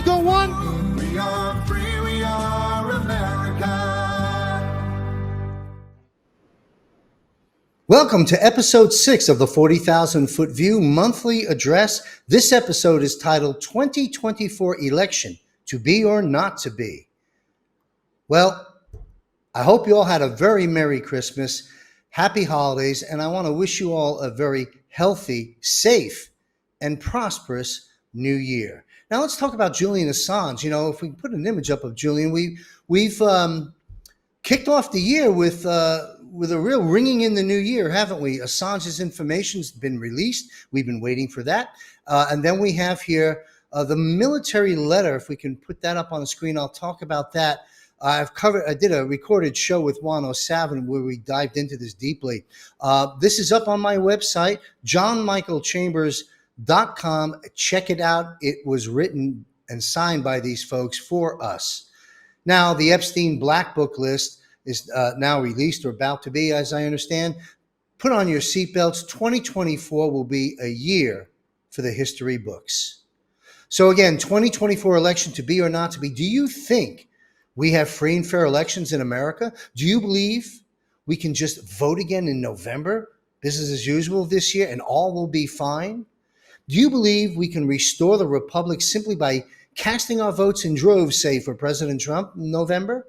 Ready, go one. We are free, we are America. Welcome to episode 6 of the 40,000 Foot View monthly address. This episode is titled 2024 Election, to Be or Not to Be. Well, I hope you all had a very Merry Christmas, Happy Holidays, and I want to wish you all a very healthy, safe, and prosperous New Year. Now let's talk about Julian Assange. You know, if we can put an image up of Julian, we've kicked off the year with a real ringing in the new year, haven't we? Assange's information's been released. We've been waiting for that. And then we have here the military letter. If we can put that up on the screen, I'll talk about that. I did a recorded show with Juan O'Savin where we dived into this deeply. This is up on my website, johnmichaelchambers.com. Check it out. It was written and signed by these folks for us. Now, the Epstein Black Book list is now released or about to be, as I understand. Put on your seatbelts. 2024 will be a year for the history books. So again, 2024 election, to be or not to be. Do you think we have free and fair elections in America? Do you believe we can just vote again in November, business as usual this year, and all will be fine? Do you believe we can restore the republic simply by casting our votes in droves, say, for President Trump in November?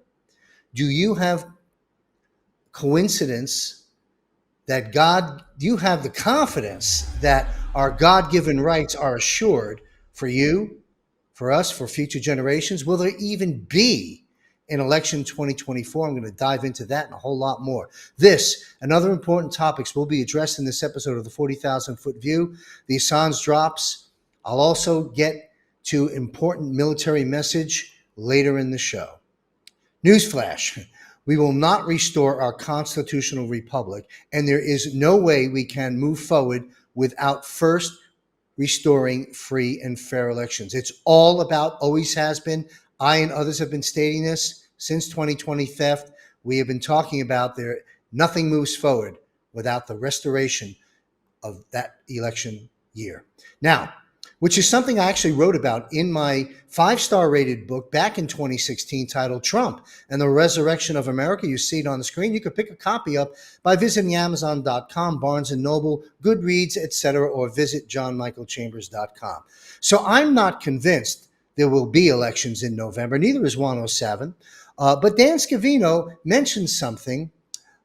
Do you have coincidence that do you have the confidence that our God-given rights are assured for you, for us, for future generations? Will there even be in election 2024? I'm going to dive into that and a whole lot more. This and other important topics will be addressed in this episode of the 40,000 Foot View. The Assange drops. I'll also get to important military message later in the show. Newsflash: we will not restore our constitutional republic, and there is no way we can move forward without first restoring free and fair elections. It's all about, always has been. I and others have been stating this since 2020 theft. We have been talking about nothing moves forward without the restoration of that election year. Now, which is something I actually wrote about in my 5-star rated book back in 2016 titled Trump and the Resurrection of America. You see it on the screen. You could pick a copy up by visiting Amazon.com, Barnes & Noble, Goodreads, etc., or visit johnmichaelchambers.com. So I'm not convinced there will be elections in November. Neither is Juan O'Savin. But Dan Scavino mentioned something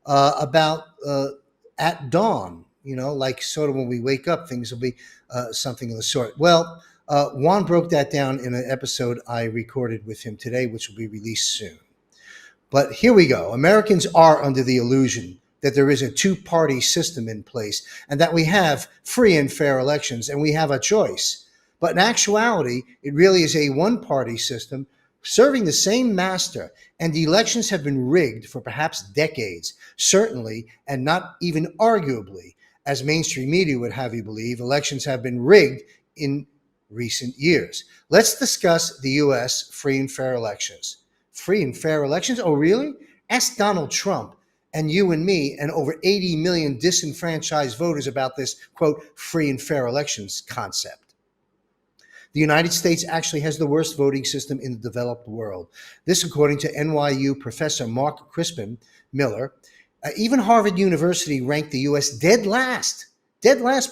about at dawn, like sort of when we wake up, things will be something of the sort. Well, Juan broke that down in an episode I recorded with him today, which will be released soon. But here we go. Americans are under the illusion that there is a two-party system in place and that we have free and fair elections and we have a choice. But in actuality, it really is a one-party system serving the same master, and the elections have been rigged for perhaps decades, certainly, and not even arguably, as mainstream media would have you believe, elections have been rigged in recent years. Let's discuss the U.S. free and fair elections. Free and fair elections? Oh, really? Ask Donald Trump and you and me and over 80 million disenfranchised voters about this, quote, free and fair elections concept. The United States actually has the worst voting system in the developed world. This, according to NYU professor Mark Crispin Miller. Even Harvard University ranked the U.S. dead last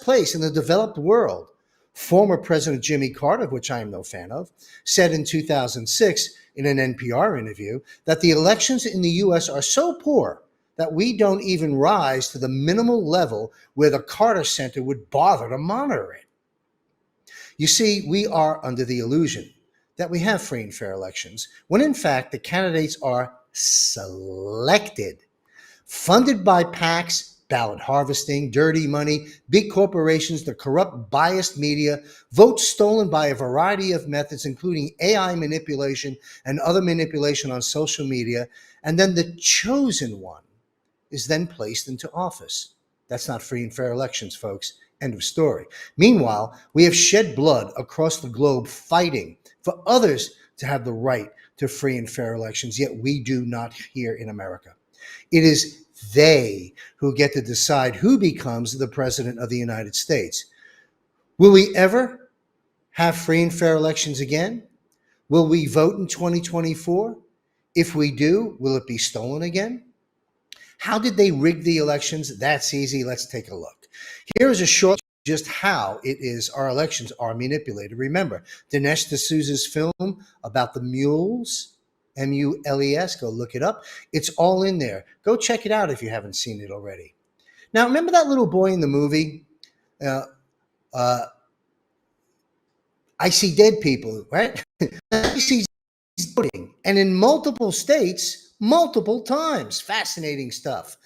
place in the developed world. Former President Jimmy Carter, which I am no fan of, said in 2006 in an NPR interview that the elections in the U.S. are so poor that we don't even rise to the minimal level where the Carter Center would bother to monitor it. You see, we are under the illusion that we have free and fair elections, when in fact the candidates are selected, funded by PACs, ballot harvesting, dirty money, big corporations, the corrupt, biased media, votes stolen by a variety of methods, including AI manipulation and other manipulation on social media, and then the chosen one is then placed into office. That's not free and fair elections, folks. End of story. Meanwhile, we have shed blood across the globe fighting for others to have the right to free and fair elections, yet we do not here in America. It is they who get to decide who becomes the president of the United States. Will we ever have free and fair elections again? Will we vote in 2024? If we do, will it be stolen again? How did they rig the elections? That's easy. Let's take a look. Here is a short just how it is our elections are manipulated. Remember, Dinesh D'Souza's film about the mules, MULES, go look it up. It's all in there. Go check it out if you haven't seen it already. Now, remember that little boy in the movie? Uh, uh, I see dead people, right? I see voting, and in multiple states, multiple times. Fascinating stuff.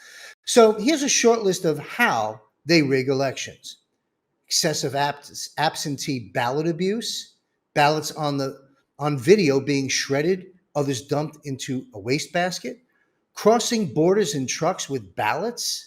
So here's a short list of how they rig elections: excessive absentee ballot abuse, ballots on video being shredded, others dumped into a wastebasket, crossing borders in trucks with ballots.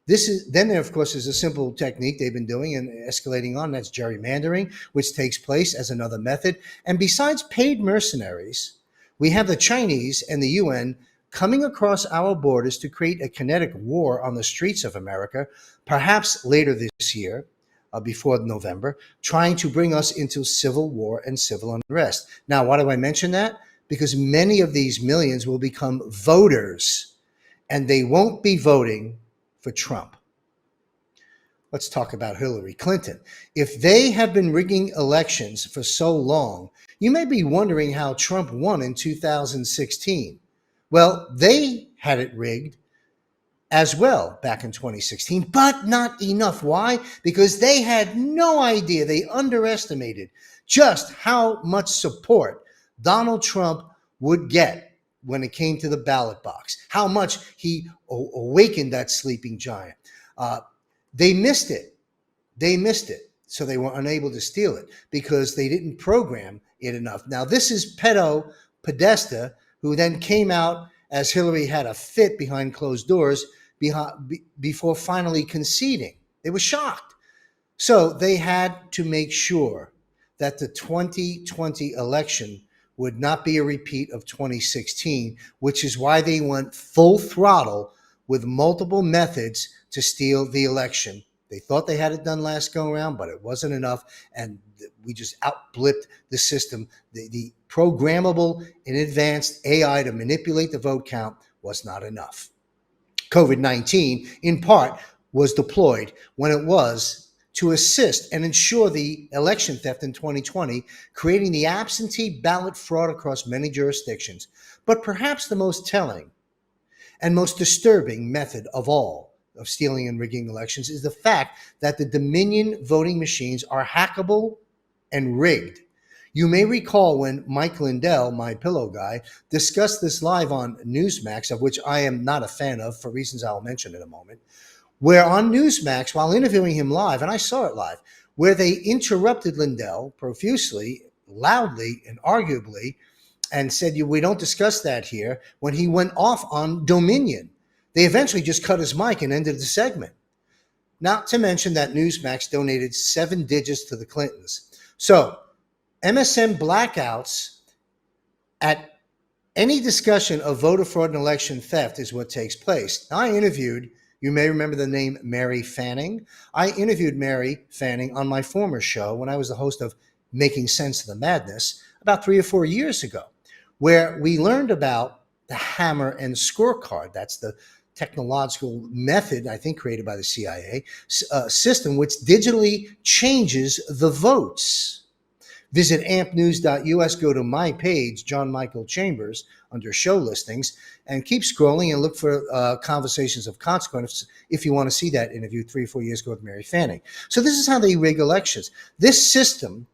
This is then there, of course, is a simple technique they've been doing and escalating on. That's gerrymandering, which takes place as another method. And besides paid mercenaries, we have the Chinese and the UN coming across our borders to create a kinetic war on the streets of America, perhaps later this year, before November, trying to bring us into civil war and civil unrest. Now, why do I mention that? Because many of these millions will become voters, and they won't be voting for Trump. Let's talk about Hillary Clinton. If they have been rigging elections for so long, you may be wondering how Trump won in 2016. Well, they had it rigged as well back in 2016, but not enough. Why? Because they had no idea. They underestimated just how much support Donald Trump would get when it came to the ballot box, how much he awakened that sleeping giant. They missed it. They missed it. So they were unable to steal it because they didn't program it enough. Now, this is pedo Podesta, who then came out as Hillary had a fit behind closed doors before finally conceding. They were shocked. So they had to make sure that the 2020 election would not be a repeat of 2016, which is why they went full throttle with multiple methods to steal the election. They thought they had it done last go around, but it wasn't enough, and we just outblipped the system. The programmable and advanced AI to manipulate the vote count was not enough. COVID-19, in part, was deployed when it was to assist and ensure the election theft in 2020, creating the absentee ballot fraud across many jurisdictions. But perhaps the most telling and most disturbing method of all of stealing and rigging elections is the fact that the Dominion voting machines are hackable and rigged. You may recall when Mike Lindell, my pillow guy, discussed this live on Newsmax, of which I am not a fan of for reasons I'll mention in a moment, where on Newsmax, while interviewing him live, and I saw it live, where they interrupted Lindell profusely, loudly, and arguably, and said, we don't discuss that here, when he went off on Dominion. They eventually just cut his mic and ended the segment. Not to mention that Newsmax donated 7 digits to the Clintons. So MSM blackouts at any discussion of voter fraud and election theft is what takes place. Now, I interviewed, you may remember the name Mary Fanning. I interviewed Mary Fanning on my former show when I was the host of Making Sense of the Madness about 3 or 4 years ago, where we learned about the hammer and scorecard. That's the technological method, I think, created by the CIA system, which digitally changes the votes. Visit ampnews.us, go to my page, John Michael Chambers, under show listings, and keep scrolling and look for Conversations of Consequence if you want to see that interview 3 or 4 years ago with Mary Fanning. So this is how they rig elections. This system,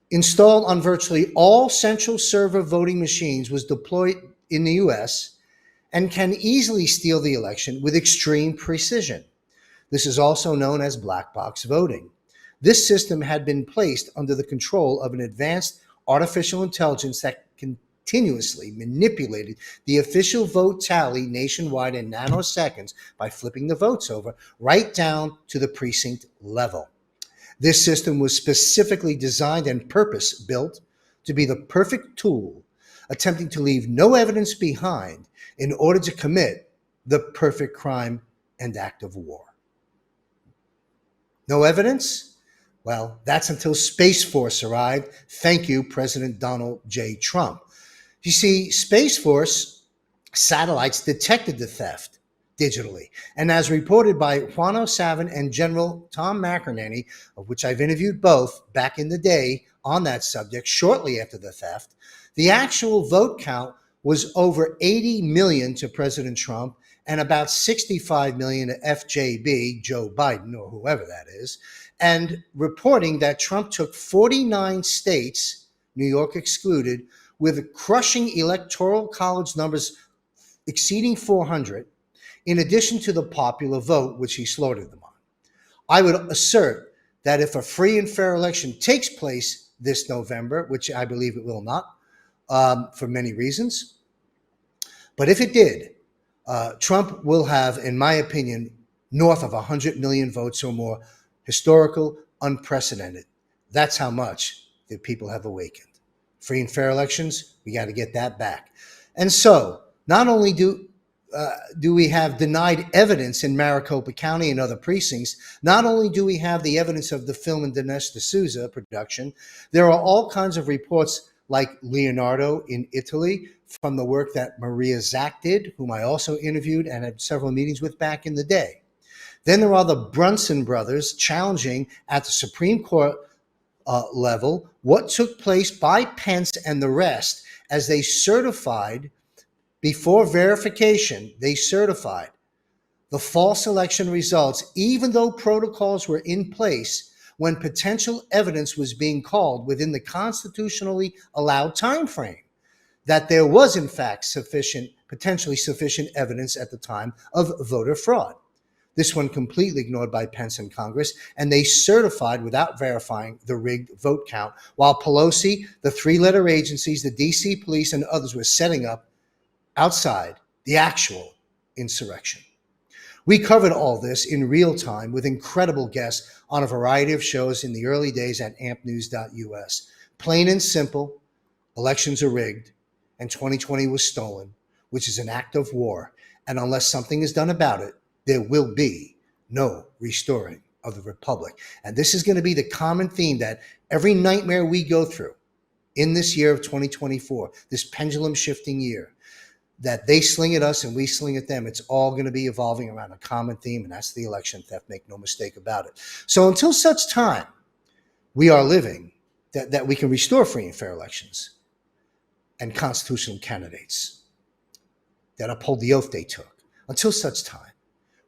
installed on virtually all central server voting machines, was deployed in the US and can easily steal the election with extreme precision. This is also known as black box voting. This system had been placed under the control of an advanced artificial intelligence that continuously manipulated the official vote tally nationwide in nanoseconds by flipping the votes over right down to the precinct level. This system was specifically designed and purpose-built to be the perfect tool, attempting to leave no evidence behind in order to commit the perfect crime and act of war. No evidence? Well, that's until Space Force arrived. Thank you, President Donald J. Trump. You see, Space Force satellites detected the theft digitally. And as reported by Juano Savin and General Tom McInerney, of which I've interviewed both back in the day on that subject shortly after the theft, the actual vote count was over 80 million to President Trump and about 65 million to FJB, Joe Biden, or whoever that is, and reporting that Trump took 49 states, New York excluded, with crushing electoral college numbers exceeding 400, in addition to the popular vote, which he slaughtered them on. I would assert that if a free and fair election takes place this November, which I believe it will not, for many reasons, but if it did, Trump will have, in my opinion, north of 100 million votes or more, historical, unprecedented. That's how much the people have awakened. Free and fair elections, we got to get that back. And so, not only do we have denied evidence in Maricopa County and other precincts, not only do we have the evidence of the film in Dinesh D'Souza production, there are all kinds of reports like Leonardo in Italy from the work that Maria Zack did, whom I also interviewed and had several meetings with back in the day. Then there are the Brunson brothers challenging at the Supreme Court level what took place by Pence and the rest as they certified, before verification, they certified the false election results, even though protocols were in place when potential evidence was being called within the constitutionally allowed time frame, that there was in fact potentially sufficient evidence at the time of voter fraud. This one completely ignored by Pence and Congress, and they certified without verifying the rigged vote count, while Pelosi, the three-letter agencies, the DC police, and others were setting up outside the actual insurrection. We covered all this in real time with incredible guests on a variety of shows in the early days at ampnews.us. Plain and simple, elections are rigged, and 2020 was stolen, which is an act of war. And unless something is done about it, there will be no restoring of the republic. And this is going to be the common theme that every nightmare we go through in this year of 2024, this pendulum shifting year, that they sling at us and we sling at them, it's all going to be evolving around a common theme, and that's the election theft. Make no mistake about it. So until such time we are living, that we can restore free and fair elections and constitutional candidates that uphold the oath they took, until such time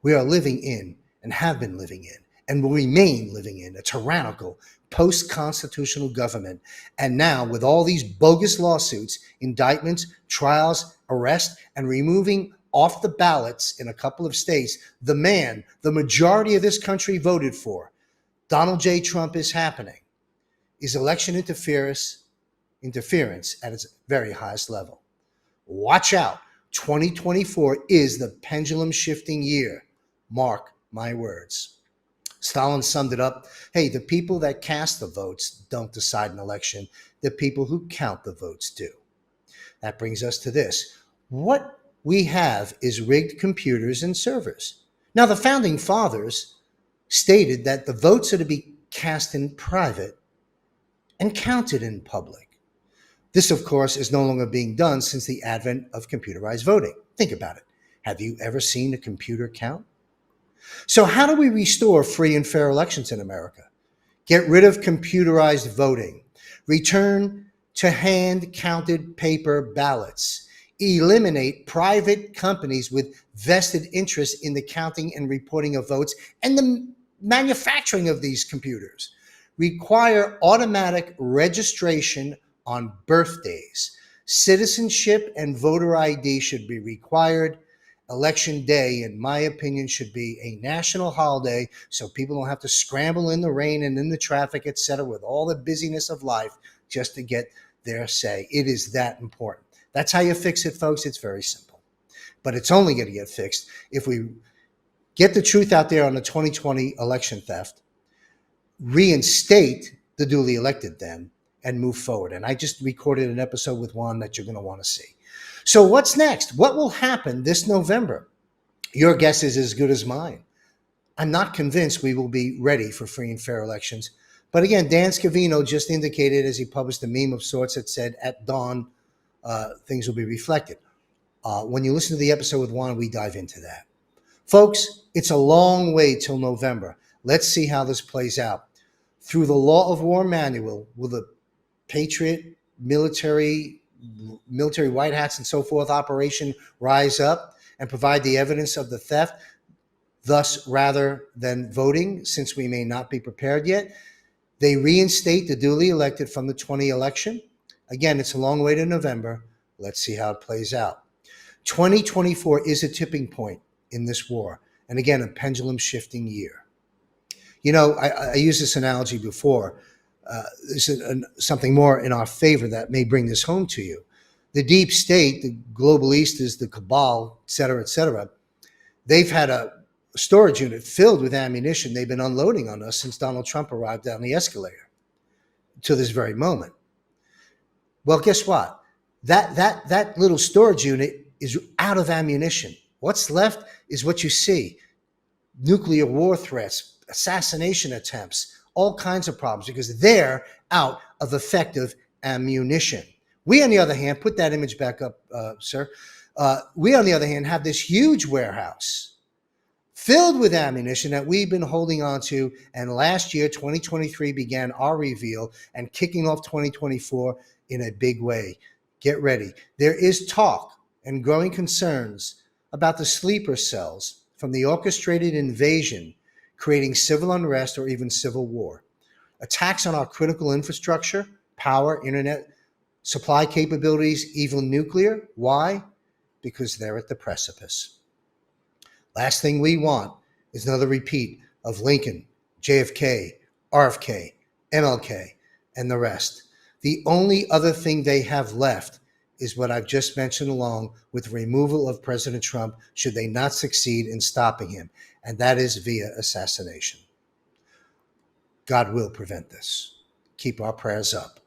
we are living in, and have been living in, and will remain living in, a tyrannical post-constitutional government. And now with all these bogus lawsuits, indictments, trials, arrest, and removing off the ballots in a couple of states the man the majority of this country voted for, Donald J. Trump, is happening, is election interference at its very highest level. Watch out. 2024 is the pendulum shifting year. Mark my words. Stalin summed it up. Hey, the people that cast the votes don't decide an election. The people who count the votes do. That brings us to this. What we have is rigged computers and servers. Now, the founding fathers stated that the votes are to be cast in private and counted in public. This, of course, is no longer being done since the advent of computerized voting. Think about it. Have you ever seen a computer count? So how do we restore free and fair elections in America? Get rid of computerized voting. Return to hand-counted paper ballots. Eliminate private companies with vested interest in the counting and reporting of votes and the manufacturing of these computers. Require automatic registration on birthdays. Citizenship and voter ID should be required. Election day, in my opinion, should be a national holiday so people don't have to scramble in the rain and in the traffic, etc., with all the busyness of life just to get their say. It is that important. That's how you fix it, folks. It's very simple. But it's only going to get fixed if we get the truth out there on the 2020 election theft, reinstate the duly elected then, and move forward. And I just recorded an episode with Juan that you're going to want to see. So what's next? What will happen this November? Your guess is as good as mine. I'm not convinced we will be ready for free and fair elections, But again, Dan Scavino just indicated as he published a meme of sorts that said, at dawn, things will be reflected. When you listen to the episode with Juan, we dive into that. Folks, it's a long way till November. Let's see how this plays out. Through the Law of War Manual, will the Patriot military white hats and so forth operation rise up and provide the evidence of the theft? Thus, rather than voting, since we may not be prepared yet, they reinstate the duly elected from the 20 election. Again, it's a long way to November. Let's see how it plays out. 2024 is a tipping point in this war. And again, a pendulum shifting year. You know, I used this analogy before. There's something more in our favor that may bring this home to you. The deep state, the globalistas, the cabal, et cetera, they've had a storage unit filled with ammunition they've been unloading on us since Donald Trump arrived down the escalator to this very moment. Well, guess what? That little storage unit is out of ammunition. What's left is what you see: nuclear war threats, assassination attempts, all kinds of problems, because they're out of effective ammunition. We, on the other hand, put that image back up, sir. We, on the other hand, have this huge warehouse filled with ammunition that we've been holding on to. And last year, 2023, began our reveal and kicking off 2024 in a big way. Get ready. There is talk and growing concerns about the sleeper cells from the orchestrated invasion creating civil unrest or even civil war. Attacks on our critical infrastructure, power, internet, supply capabilities, even nuclear. Why? Because they're at the precipice. Last thing we want is another repeat of Lincoln, JFK, RFK, MLK, and the rest. The only other thing they have left is what I've just mentioned, along with removal of President Trump should they not succeed in stopping him, and that is via assassination. God will prevent this. Keep our prayers up.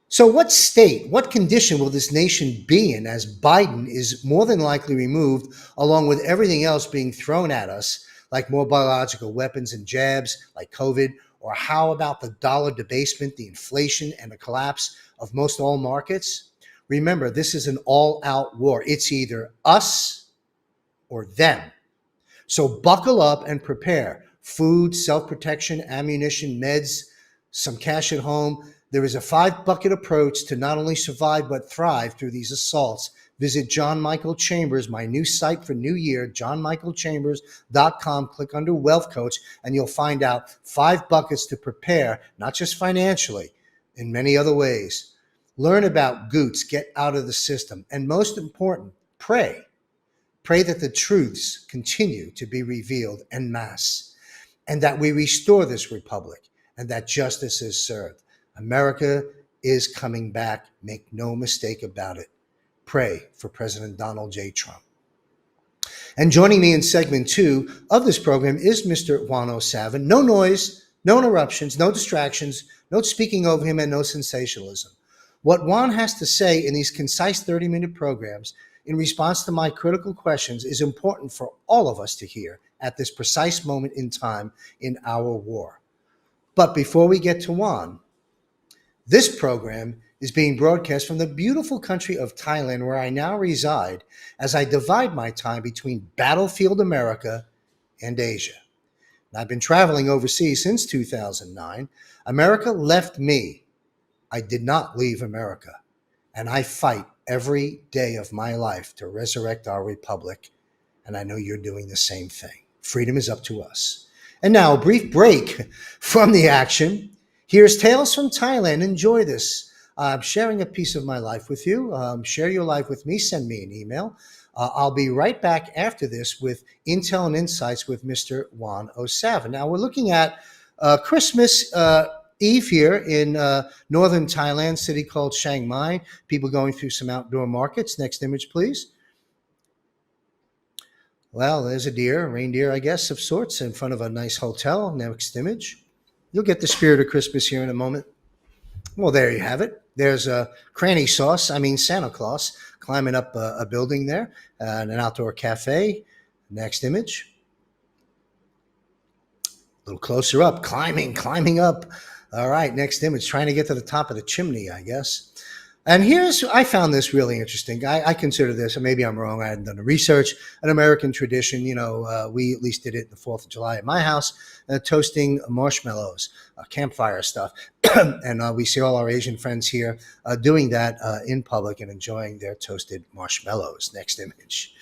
So what state, what condition will this nation be in as Biden is more than likely removed, along with everything else being thrown at us, like more biological weapons and jabs, like COVID? Or how about the dollar debasement, the inflation, and the collapse of most all markets? Remember, this is an all-out war. It's either us or them. So buckle up and prepare. Food, self-protection, ammunition, meds, some cash at home. There is a 5-bucket approach to not only survive but thrive through these assaults. Visit John Michael Chambers, my new site for New Year, johnmichaelchambers.com. Click under Wealth Coach, and you'll find out 5 buckets to prepare, not just financially, in many other ways. Learn about Goots, get out of the system, and most important, pray. Pray that the truths continue to be revealed en masse, and that we restore this republic, and that justice is served. America is coming back. Make no mistake about it. Pray for President Donald J. Trump. And joining me in segment 2 of this program is Mr. Juan O'Savin. No noise, no interruptions, no distractions, no speaking over him, and no sensationalism. What Juan has to say in these concise 30-minute programs in response to my critical questions is important for all of us to hear at this precise moment in time in our war. But before we get to Juan, this program is being broadcast from the beautiful country of Thailand, where I now reside as I divide my time between battlefield America and Asia. And I've been traveling overseas since 2009. America left me. I did not leave America. And I fight every day of my life to resurrect our republic. And I know you're doing the same thing. Freedom is up to us. And now a brief break from the action. Here's Tales from Thailand. Enjoy this. I'm sharing a piece of my life with you. Share your life with me. Send me an email. I'll be right back after this with Intel and Insights with Mr. Juan O'Savin. Now, we're looking at Christmas Eve here in northern Thailand, city called Chiang Mai. People going through some outdoor markets. Next image, please. Well, there's a deer, a reindeer, I guess, of sorts, in front of a nice hotel. Next image. You'll get the spirit of Christmas here in a moment. Well, there you have it. There's a Santa Claus, climbing up a building there, and an outdoor cafe. Next image. A little closer up, climbing up All right, next image. Trying to get to the top of the chimney, I guess. And I found this really interesting. I consider this, and maybe I'm wrong, I hadn't done the research, an American tradition. We at least did it the 4th of July at my house, toasting marshmallows, campfire stuff. And we see all our Asian friends here doing that in public and enjoying their toasted marshmallows. Next image.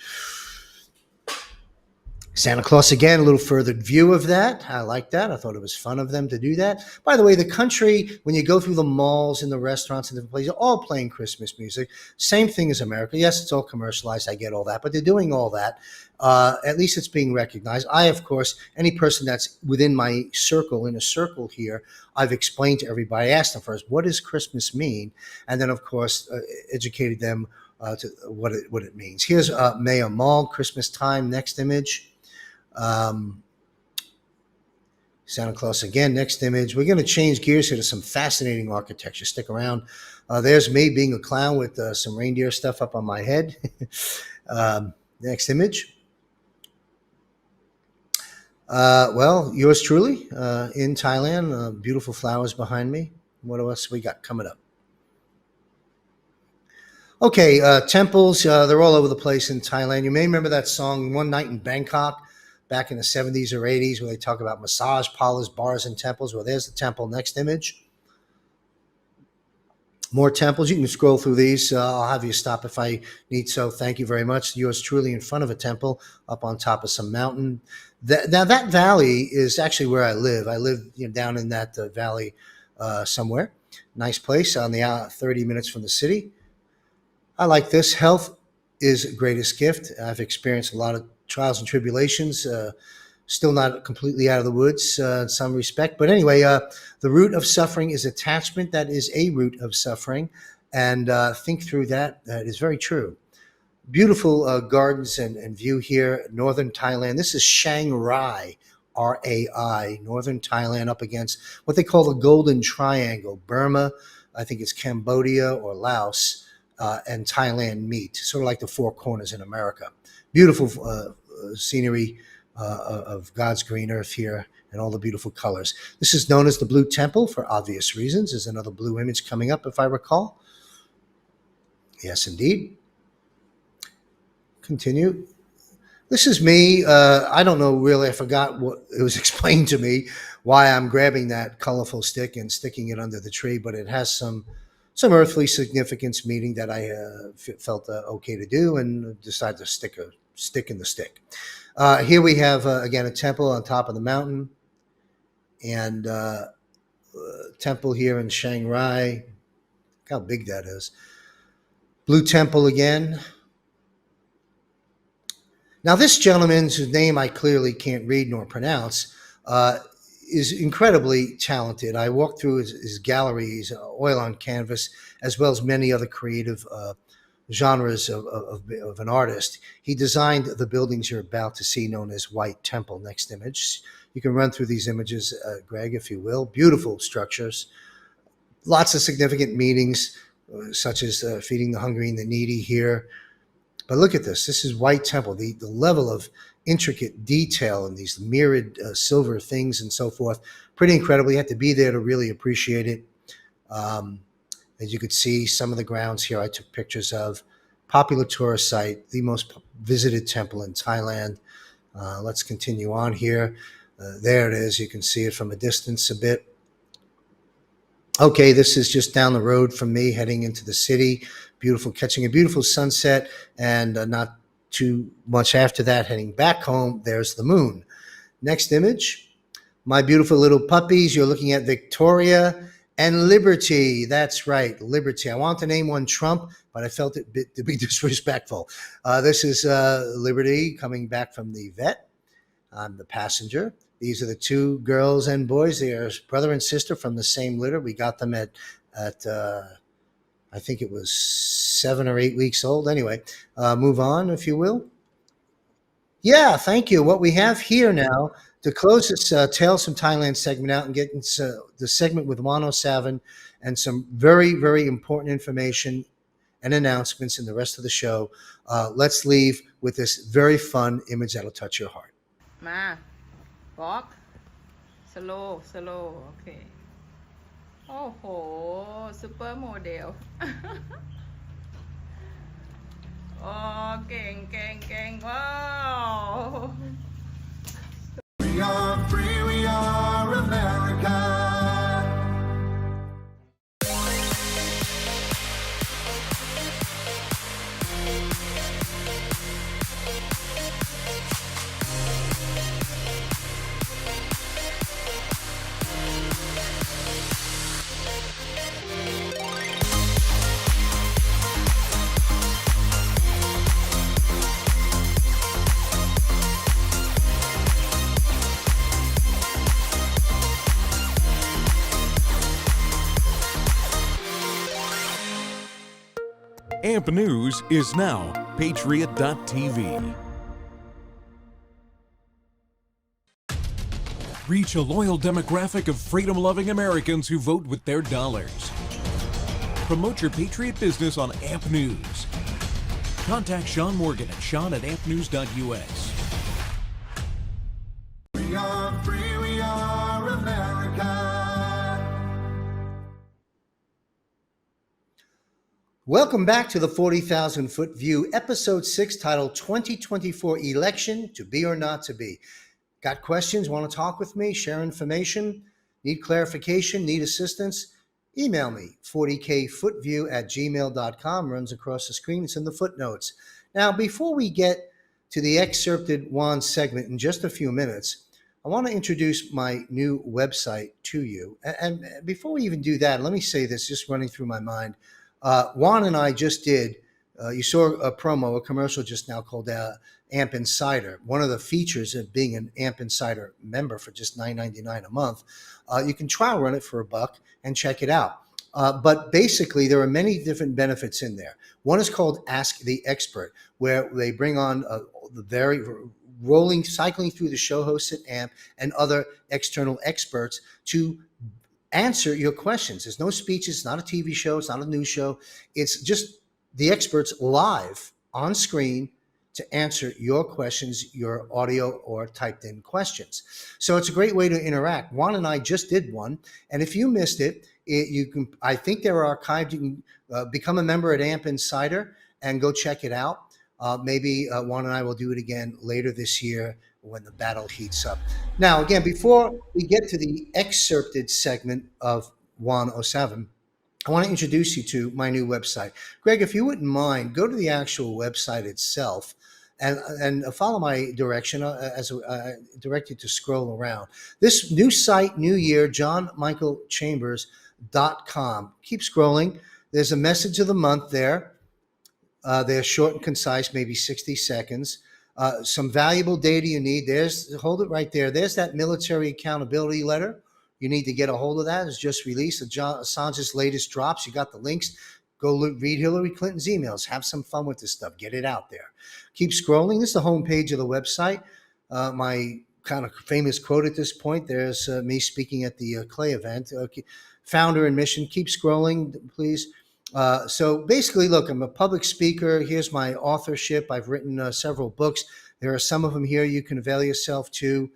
Santa Claus again, a little further view of that. I like that. I thought it was fun of them to do that. By the way, the country, when you go through the malls and the restaurants and different places, all playing Christmas music. Same thing as America. Yes, it's all commercialized. I get all that, but they're doing all that. At least it's being recognized. I, of course, any person that's within my circle, in a circle here, I've explained to everybody. I asked them first, what does Christmas mean? And then, of course, educated them to what it means. Here's Maya Mall, Christmas time. Next image. Santa Claus again. Next image. We're going to change gears here to some fascinating architecture. Stick around. There's me being a clown with some reindeer stuff up on my head. Next image. Well, yours truly in Thailand. Beautiful flowers behind me. What else we got coming up? Okay, temples. They're all over the place in Thailand. You may remember that song "One Night in Bangkok" back in the 70s or 80s, where they talk about massage parlors, bars, and temples. Well, there's the temple. Next image. More temples. You can scroll through these. I'll have you stop if I need so. Thank you very much. Yours truly in front of a temple up on top of some mountain. Now, that valley is actually where I live. I live down in that valley somewhere. Nice place on the 30 minutes from the city. I like this. Health is greatest gift. I've experienced a lot of trials and tribulations, still not completely out of the woods in some respect. But anyway, the root of suffering is attachment. That is a root of suffering. And think through that. That is very true. Beautiful gardens and view here, northern Thailand. This is Chiang Rai, Rai, northern Thailand, up against what they call the Golden Triangle. Burma, I think it's Cambodia or Laos, and Thailand meet, sort of like the four corners in America. Beautiful scenery of God's green earth here and all the beautiful colors. This is known as the Blue Temple for obvious reasons. There's another blue image coming up, if I recall. Yes, indeed. Continue. This is me. I don't know really. I forgot what it was explained to me why I'm grabbing that colorful stick and sticking it under the tree, but it has some earthly significance, meaning that I felt okay to do and decided to stick a stick in the stick. Here we have, again, a temple on top of the mountain, and temple here in Chiang Rai. Look how big that is. Blue Temple again. Now, this gentleman, whose name I clearly can't read nor pronounce, is incredibly talented. I walked through his galleries, oil on canvas, as well as many other creative genres of an artist. He designed the buildings you're about to see, known as White Temple. Next image. You can run through these images, Greg, if you will. Beautiful structures. Lots of significant meanings, such as feeding the hungry and the needy here. But look at this. This is White Temple. The level of intricate detail in these mirrored silver things and so forth. Pretty incredible. You have to be there to really appreciate it. As you could see, some of the grounds here I took pictures of. Popular tourist site, the most visited temple in Thailand. Let's continue on here. There it is. You can see it from a distance a bit. Okay, this is just down the road from me heading into the city. Beautiful, catching a beautiful sunset, and not too much after that, heading back home. There's the moon. Next image. My beautiful little puppies. You're looking at Victoria and Liberty. That's right, Liberty. I want to name one Trump, but I felt it to be disrespectful. This is Liberty coming back from the vet. I'm the passenger. These are the two girls and boys. They are brother and sister from the same litter. We got them at I think it was 7 or 8 weeks old. Anyway, move on, if you will. Yeah, thank you. What we have here now to close this Tales from Thailand segment out and get into the segment with Wano Savin and some very, very important information and announcements in the rest of the show. Let's leave with this very fun image that'll touch your heart. Ma walk slow โอเค โอ้โหซูเปอร์โมเดลโอ้เก่งเก่งเก่งว้าว We are free, we are America. AMP News is now Patriot.tv. Reach a loyal demographic of freedom-loving Americans who vote with their dollars. Promote your Patriot business on AMP News. Contact Sean Morgan at sean@ampnews.us. We are free, we are America. Welcome back to the 40,000 Foot View, Episode 6, titled 2024 Election, To Be or Not to Be. Got questions? Want to talk with me? Share information? Need clarification? Need assistance? Email me, 40kfootview@gmail.com. Runs across the screen. It's in the footnotes. Now, before we get to the excerpted Juan segment in just a few minutes, I want to introduce my new website to you. And before we even do that, let me say this, just running through my mind. Juan and I just did, you saw a commercial just now called AMP Insider. One of the features of being an AMP Insider member for just $9.99 a month, you can trial run it for $1 and check it out. But basically, there are many different benefits in there. One is called Ask the Expert, where they bring on the very cycling through the show hosts at AMP and other external experts to answer your questions. There's no speeches, it's not a TV show, it's not a news show. It's just the experts live on screen to answer your questions, your audio or typed in questions. So it's a great way to interact. Juan and I just did one. And if you missed it, you can, I think they're archived. You can become a member at AMP Insider and go check it out. Maybe Juan and I will do it again later this year when the battle heats up. Now, again, before we get to the excerpted segment of 107, I want to introduce you to my new website. Greg, if you wouldn't mind, go to the actual website itself and follow my direction as I direct you to scroll around. This new site, new year, johnmichaelchambers.com. Keep scrolling. There's a message of the month there. They're short and concise, maybe 60 seconds. Some valuable data you need. Hold it right there. There's that military accountability letter. You need to get a hold of that. It's just released. Assange's latest drops. You got the links. Go read Hillary Clinton's emails. Have some fun with this stuff. Get it out there. Keep scrolling. This is the homepage of the website. My kind of famous quote at this point. There's me speaking at the Clay event. Founder and mission. Keep scrolling, please. So basically, look, I'm a public speaker. Here's my authorship. I've written several books. There are some of them here you can avail yourself to.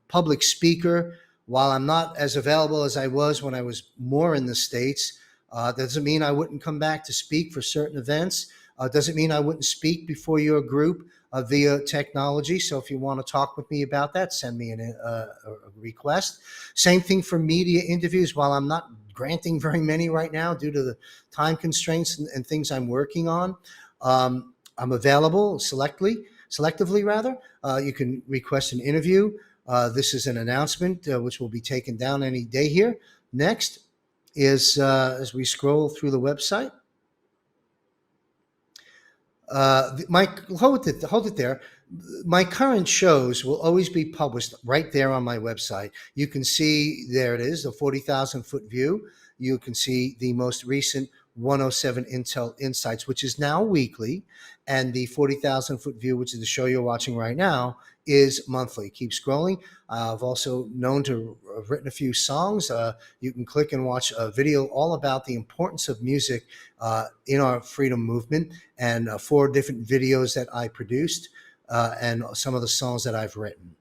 Public speaker. While I'm not as available as I was when I was more in the States, doesn't mean I wouldn't come back to speak for certain events. Doesn't mean I wouldn't speak before your group via technology. So if you want to talk with me about that, send me a request. Same thing for media interviews. While I'm not granting very many right now due to the time constraints and things I'm working on, I'm available selectively rather. You can request an interview. This is an announcement which will be taken down any day here. Next is as we scroll through the website. Hold it there. My current shows will always be published right there on my website. You can see, there it is, the 40,000 Foot View. You can see the most recent 107 Intel Insights, which is now weekly, and the 40,000 Foot View, which is the show you're watching right now, is monthly. Keep scrolling. I've also known to have written a few songs. You can click and watch a video all about the importance of music in our freedom movement, and 4 different videos that I produced and some of the songs that I've written.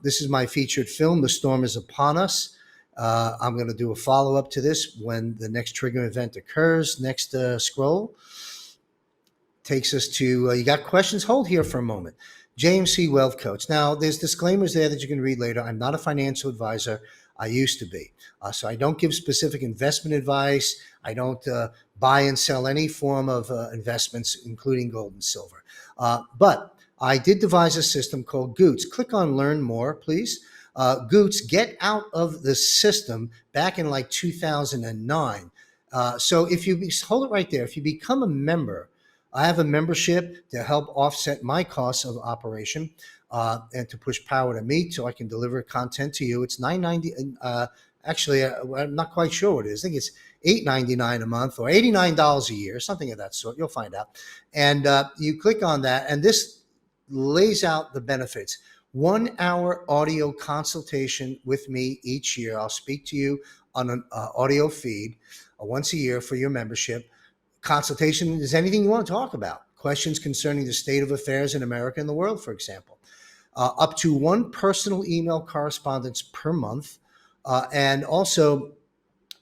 This is my featured film, The Storm is Upon Us. I'm going to do a follow-up to this when the next trigger event occurs. Next scroll takes us to, you got questions? Hold here for a moment. JMC Wealth Coach. Now, there's disclaimers there that you can read later. I'm not a financial advisor. I used to be. So I don't give specific investment advice. I don't buy and sell any form of investments, including gold and silver. But I did devise a system called Goots. Click on Learn More, please. Goots, get out of the system back in like 2009. So if you hold it right there, if you become a member, I have a membership to help offset my costs of operation and to push power to me so I can deliver content to you. It's $9.90. Actually, I'm not quite sure what it is. I think it's $8.99 a month or $89 a year, something of that sort. You'll find out. And you click on that, and this lays out the benefits. 1 hour audio consultation with me each year. I'll speak to you on an audio feed once a year for your membership. Consultation is anything you want to talk about. Questions concerning the state of affairs in America and the world, for example. Up to 1 personal email correspondence per month. And also,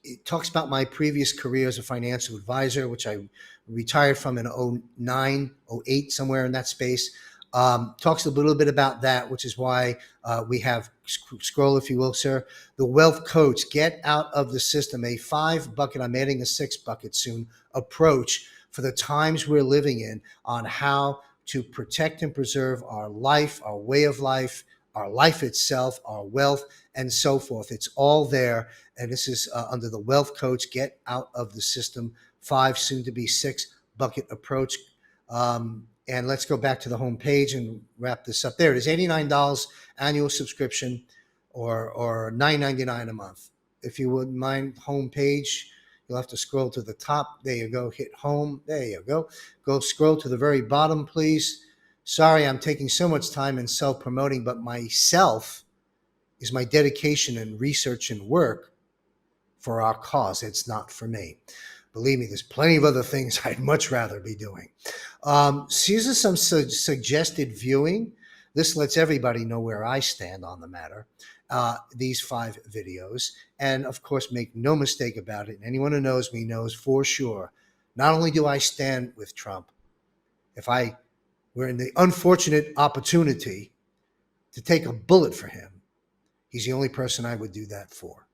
it talks about my previous career as a financial advisor, which I retired from in 09, 08, somewhere in that space. Talks a little bit about that, which is why we have, scroll if you will, sir, the Wealth Coach, get out of the system, a 5 bucket, I'm adding a 6 bucket soon, approach for the times we're living in on how to protect and preserve our life, our way of life, our life itself, our wealth, and so forth. It's all there. And this is under the Wealth Coach, get out of the system, 5, soon to be 6 bucket approach. And let's go back to the home page and wrap this up. There it is, $89 annual subscription or $9.99 a month. If you wouldn't mind, home page, you'll have to scroll to the top. There you go, hit home. There you go. Go scroll to the very bottom, please. Sorry, I'm taking so much time in self-promoting, but myself is my dedication and research and work for our cause. It's not for me. Believe me, there's plenty of other things I'd much rather be doing. So these are some suggested viewing. This lets everybody know where I stand on the matter. These 5 videos. And of course, make no mistake about it. Anyone who knows me knows for sure, not only do I stand with Trump, if I were in the unfortunate opportunity to take a bullet for him, he's the only person I would do that for.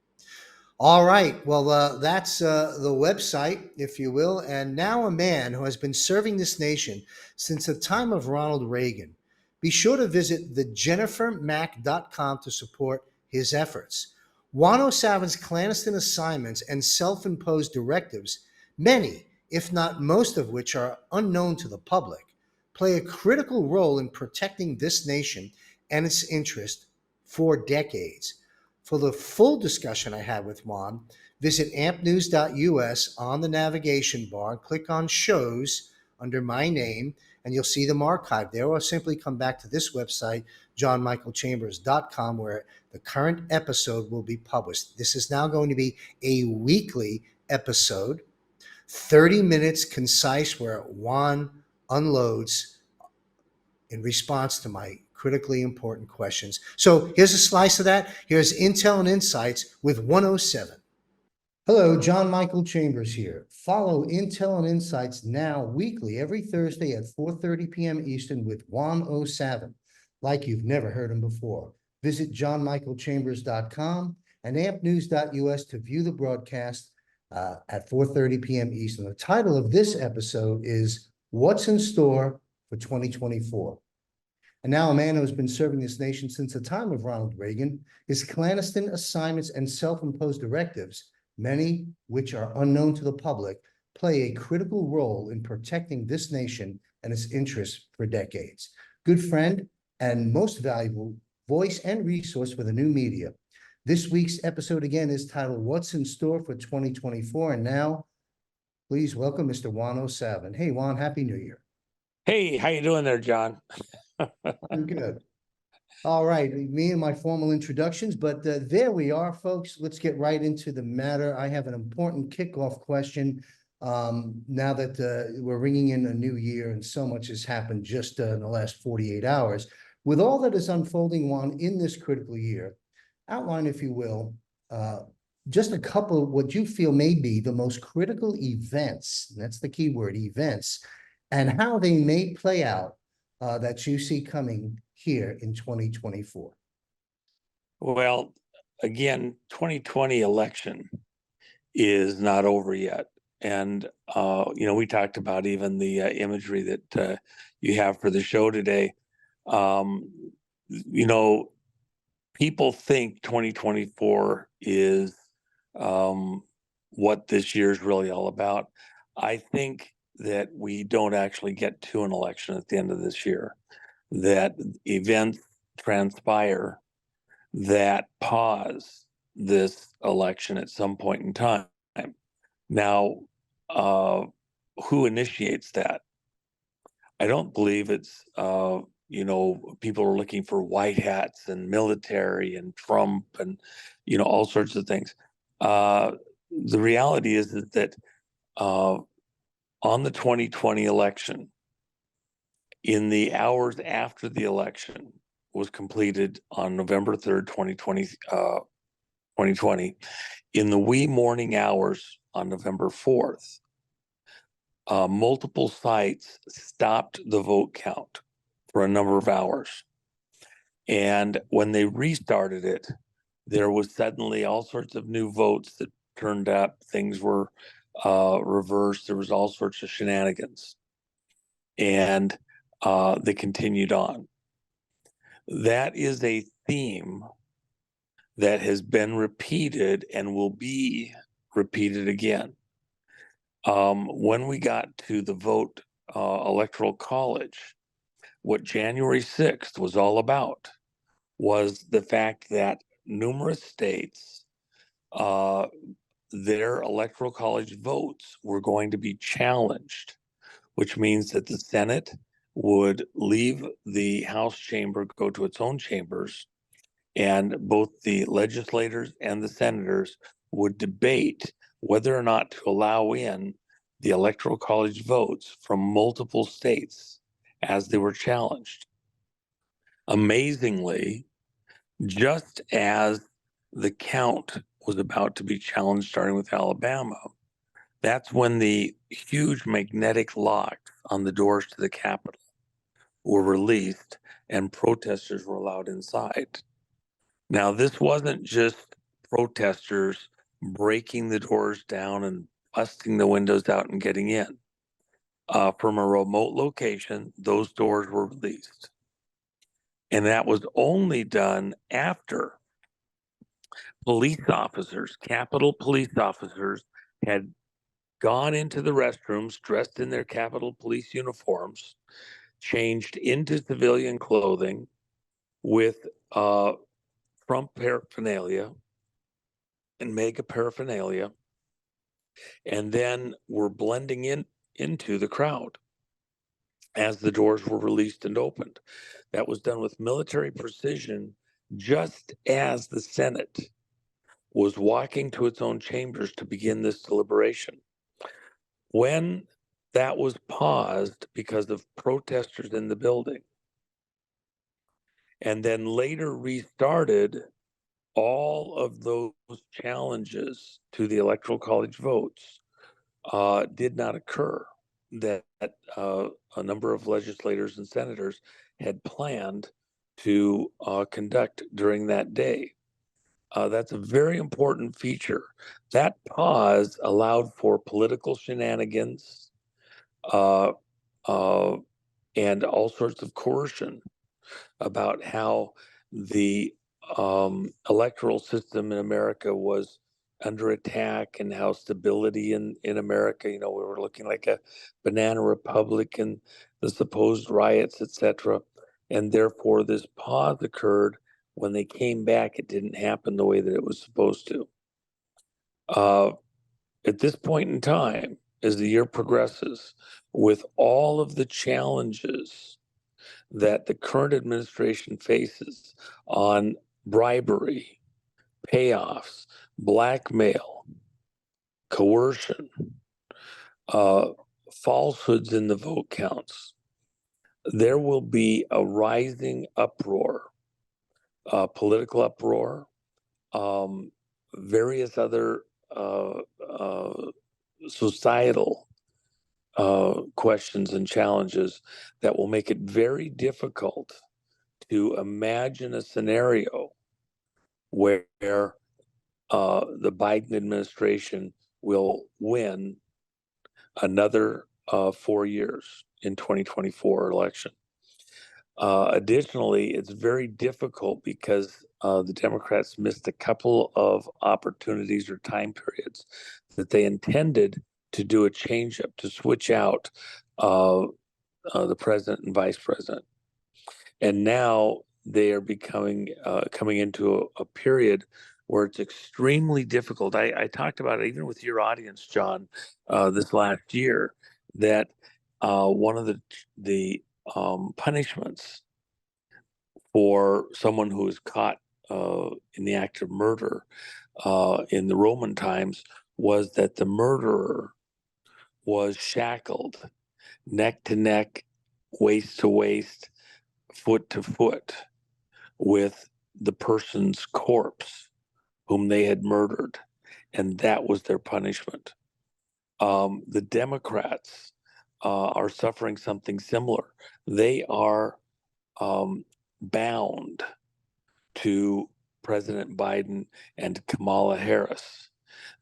All right. Well, that's the website, if you will. And now a man who has been serving this nation since the time of Ronald Reagan. Be sure to visit thejennifermack.com to support his efforts. Juan O'Savin's clandestine assignments and self-imposed directives, many, if not most of which are unknown to the public, play a critical role in protecting this nation and its interest for decades. For the full discussion I had with Juan, visit ampnews.us on the navigation bar, click on shows under my name, and you'll see them archived there, or simply come back to this website, johnmichaelchambers.com, where the current episode will be published. This is now going to be a weekly episode, 30 minutes concise, where Juan unloads in response to my critically important questions. So here's a slice of that. Here's Intel and Insights with 107. Hello, John Michael Chambers here. Follow Intel and Insights now weekly every Thursday at 4:30 p.m. Eastern with Juan O'Savin, like you've never heard him before. Visit johnmichaelchambers.com and ampnews.us to view the broadcast at 4:30 p.m. Eastern. The title of this episode is What's in Store for 2024? And now a man who has been serving this nation since the time of Ronald Reagan, his clandestine assignments and self-imposed directives, many which are unknown to the public, play a critical role in protecting this nation and its interests for decades. Good friend and most valuable voice and resource for the new media. This week's episode again is titled What's in Store for 2024? And now, please welcome Mr. Juan O'Savin. Hey, Juan, Happy New Year. Hey, how you doing there, John? I'm good. All right, me and my formal introductions, but there we are, folks. Let's get right into the matter. I have an important kickoff question. Now that we're ringing in a new year and so much has happened just in the last 48 hours. With all that is unfolding on in this critical year, outline, if you will, uh, just a couple of what you feel may be the most critical events, and that's the key word, events, and how they may play out that you see coming here in 2024. Well, again, 2020 election is not over yet. And, we talked about even the imagery that you have for the show today. Um, you know, people think 2024 is what this year is really all about. I think that we don't actually get to an election at the end of this year, that events transpire that pause this election at some point in time. Now, uh, who initiates that? I don't believe it's, people are looking for white hats and military and Trump and, all sorts of things. The reality is that on the 2020 election, in the hours after the election was completed on November 3rd, 2020, in the wee morning hours on November 4th, multiple sites stopped the vote count for a number of hours. And when they restarted it, there was suddenly all sorts of new votes that turned up. Things were reversed. There was all sorts of shenanigans. And they continued on. That is a theme that has been repeated and will be repeated again. When we got to the vote electoral college, what January 6th was all about was the fact that numerous states, their electoral college votes were going to be challenged, which means that the Senate would leave the House chamber, go to its own chambers, and both the legislators and the senators would debate whether or not to allow in the electoral college votes from multiple states as they were challenged. Amazingly, just as the count was about to be challenged, starting with Alabama, that's when the huge magnetic locks on the doors to the Capitol were released and protesters were allowed inside. Now, this wasn't just protesters breaking the doors down and busting the windows out and getting in. From a remote location, those doors were released. And that was only done after police officers, Capitol police officers, had gone into the restrooms dressed in their Capitol police uniforms, changed into civilian clothing with Trump paraphernalia and MAGA paraphernalia, and then were blending into the crowd as the doors were released and opened. That was done with military precision, just as the Senate was walking to its own chambers to begin this deliberation. When that was paused because of protesters in the building, and then later restarted, all of those challenges to the electoral college votes did not occur, that a number of legislators and senators had planned to conduct during that day. That's a very important feature. That pause allowed for political shenanigans uh, uh, and all sorts of coercion about how the electoral system in America was under attack and how stability in America, we were looking like a banana republic and the supposed riots, etc. And therefore, this pause occurred. When they came back, it didn't happen the way that it was supposed to. At this point in time, as the year progresses, with all of the challenges that the current administration faces on bribery, payoffs, blackmail, coercion, falsehoods in the vote counts, there will be a rising uproar, political uproar, various other societal questions and challenges that will make it very difficult to imagine a scenario where the Biden administration will win another 4 years in 2024 election. Additionally, it's very difficult because the Democrats missed a couple of opportunities or time periods that they intended to do a change up, to switch out the president and vice president. And now they are coming into a period where it's extremely difficult. I talked about it even with your audience, John, this last year, that one of the punishments for someone who is caught in the act of murder in the Roman times was that the murderer was shackled neck to neck, waist to waist, foot to foot with the person's corpse whom they had murdered. And that was their punishment. The Democrats are suffering something similar. They are bound to President Biden and Kamala Harris.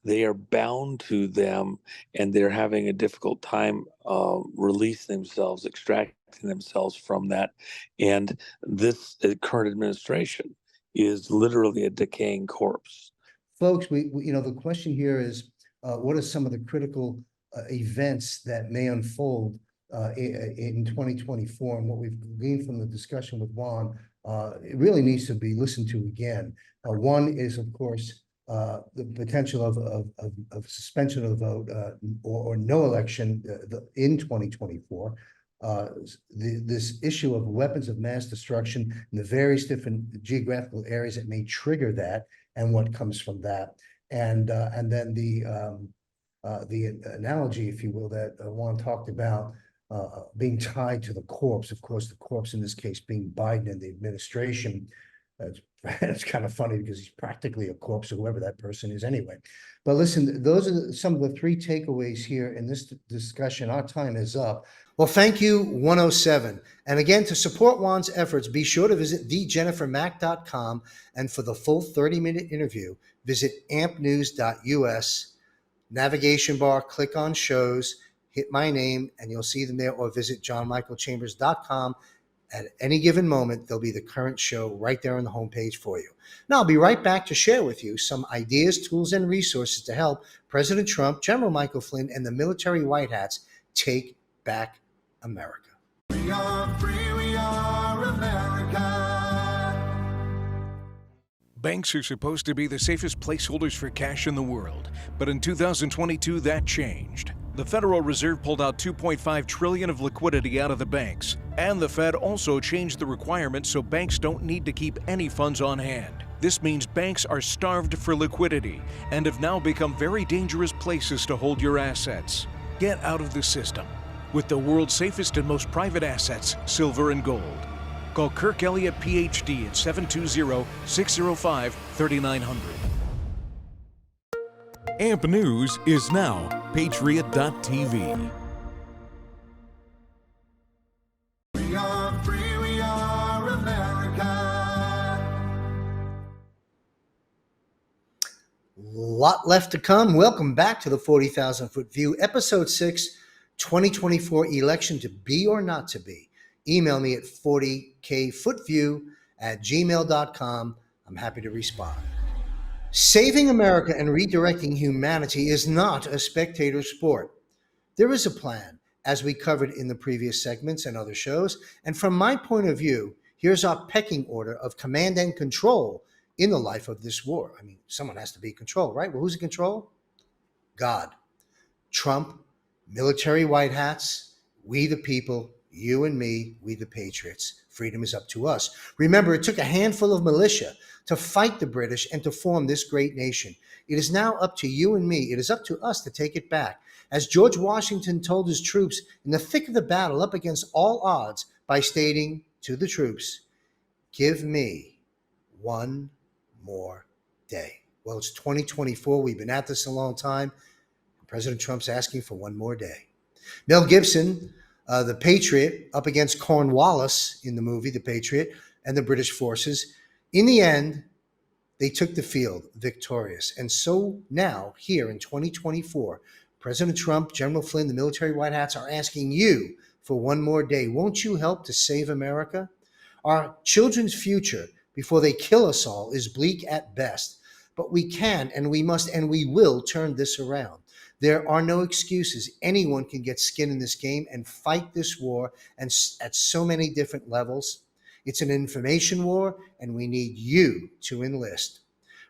They are bound to them, and they're having a difficult time releasing themselves, extracting themselves from that. And this current administration is literally a decaying corpse. Folks, we the question here is, what are some of the critical events that may unfold in 2024? And what we've gleaned from the discussion with Juan, it really needs to be listened to again. One is, of course, the potential of suspension of the vote or no election in 2024. This issue of weapons of mass destruction in the various different geographical areas that may trigger that, and what comes from that, and then the analogy, if you will, that Juan talked about, being tied to the corpse. Of course, the corpse in this case being Biden and the administration. It's kind of funny because he's practically a corpse, or whoever that person is anyway. But listen, those are some of the three takeaways here in this discussion. Our time is up. Well, thank you, 107. And again, to support Juan's efforts, be sure to visit thejennifermack.com. And for the full 30-minute interview, visit ampnews.us. Navigation bar, click on shows, hit my name, and you'll see them there, or visit johnmichaelchambers.com. At any given moment, there'll be the current show right there on the homepage for you. Now, I'll be right back to share with you some ideas, tools, and resources to help President Trump, General Michael Flynn, and the military white hats take back America. We are free, we are America. Banks are supposed to be the safest placeholders for cash in the world, but in 2022 that changed. The Federal Reserve pulled out $2.5 trillion of liquidity out of the banks, and the Fed also changed the requirements so banks don't need to keep any funds on hand. This means banks are starved for liquidity and have now become very dangerous places to hold your assets. Get out of the system with the world's safest and most private assets, silver and gold. Call Kirk Elliott, PhD at 720-605-3900. AMP News is now Patriot.tv. We are free, we are America. Lot left to come. Welcome back to the 40,000 Foot View, Episode 6, 2024 Election to Be or Not to Be. Email me at 40kfootview@gmail.com. I'm happy to respond. Saving America and redirecting humanity is not a spectator sport. There is a plan, as we covered in the previous segments and other shows. And from my point of view, here's our pecking order of command and control in the life of this war. I mean, someone has to be in control, right? Well, who's in control? God. Trump, military white hats, we the people, you and me, we the patriots. Freedom is up to us. Remember, it took a handful of militia to fight the British and to form this great nation. It is now up to you and me. It is up to us to take it back. As George Washington told his troops in the thick of the battle up against all odds by stating to the troops, "Give me one more day." Well, it's 2024. We've been at this a long time. President Trump's asking for one more day. Mel Gibson, the Patriot, up against Cornwallis in the movie The Patriot and the British forces. In the end, they took the field victorious. And so now, here in 2024, President Trump, General Flynn, the military white hats are asking you for one more day. Won't you help to save America? Our children's future, before they kill us all, is bleak at best. But we can and we must and we will turn this around. There are no excuses. Anyone can get skin in this game and fight this war, and at so many different levels. It's an information war, and we need you to enlist.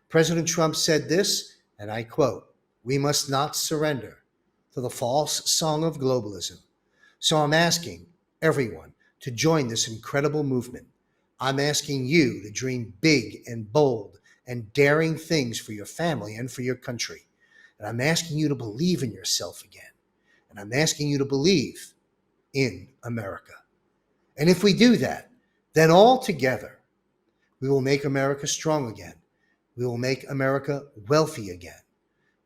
President Trump said this, and I quote, "We must not surrender to the false song of globalism." So I'm asking everyone to join this incredible movement. I'm asking you to dream big and bold and daring things for your family and for your country. And I'm asking you to believe in yourself again. And I'm asking you to believe in America. And if we do that, then all together, we will make America strong again. We will make America wealthy again.